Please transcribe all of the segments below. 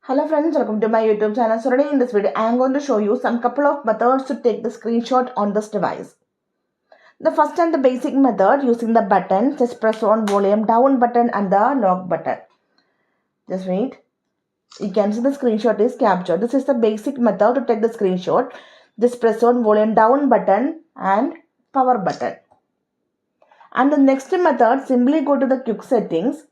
Hello friends, welcome to my YouTube channel. So today in this video, I am going to show you some couple of methods to take the screenshot on this device. The first and the basic method using the button, just press on volume down button and the lock button. Just wait. You can see the screenshot is captured. This is the basic method to take the screenshot. Just press on volume down button and power button. And the next method, simply go to the quick settings.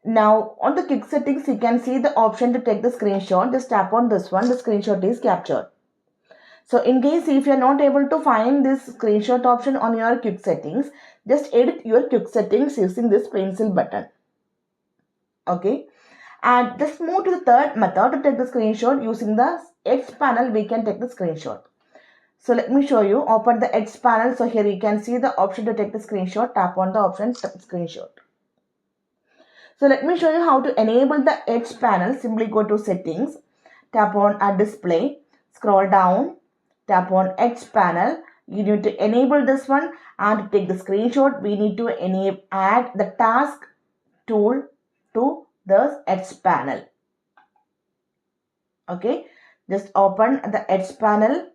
Now on the quick settings, you can see the option to take the screenshot. Just tap on this one, the screenshot is captured. So in case if you are not able to find this screenshot option on your quick settings, just edit your quick settings using this pencil button. Okay. And just move to the third method to take the screenshot using the Edge panel. We can take the screenshot. So let me show you. Open the Edge panel. So here you can see the option to take the screenshot. Tap on the option screenshot. So let me show you how to enable the Edge panel. Simply go to settings, tap on a display, scroll down, tap on Edge panel. You need to enable this one, and to take the screenshot, we need to add the task tool to the Edge panel. Okay, just open the Edge panel,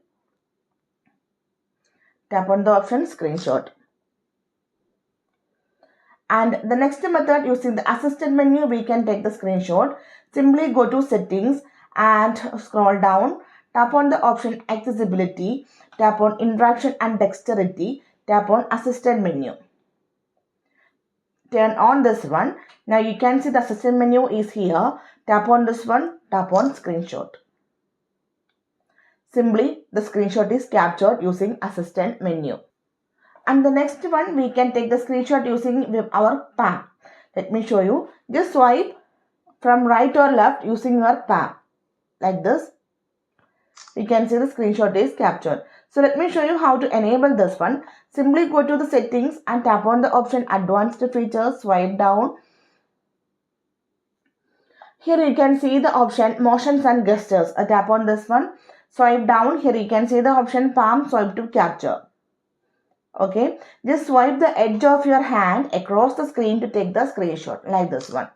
tap on the option screenshot. And the next method, using the assistant menu, we can take the screenshot. Simply go to settings and scroll down. Tap on the option accessibility. Tap on interaction and dexterity. Tap on assistant menu. Turn on this one. Now you can see the assistant menu is here. Tap on this one. Tap on screenshot. Simply the screenshot is captured using assistant menu. And the next one, we can take the screenshot using our palm. Let me show you. Just swipe from right or left using your palm. Like this. You can see the screenshot is captured. So let me show you how to enable this one. Simply go to the settings and tap on the option advanced features. Swipe down. Here you can see the option motions and gestures. Tap on this one. Swipe down. Here you can see the option palm swipe to capture. Okay, just swipe the edge of your hand across the screen to take the screenshot, like this one.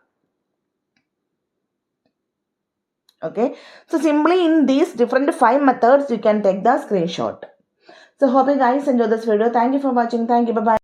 Okay, so simply in these different 5 methods you can take the screenshot. So hope you guys enjoy this video. Thank you for watching. Thank you. Bye bye.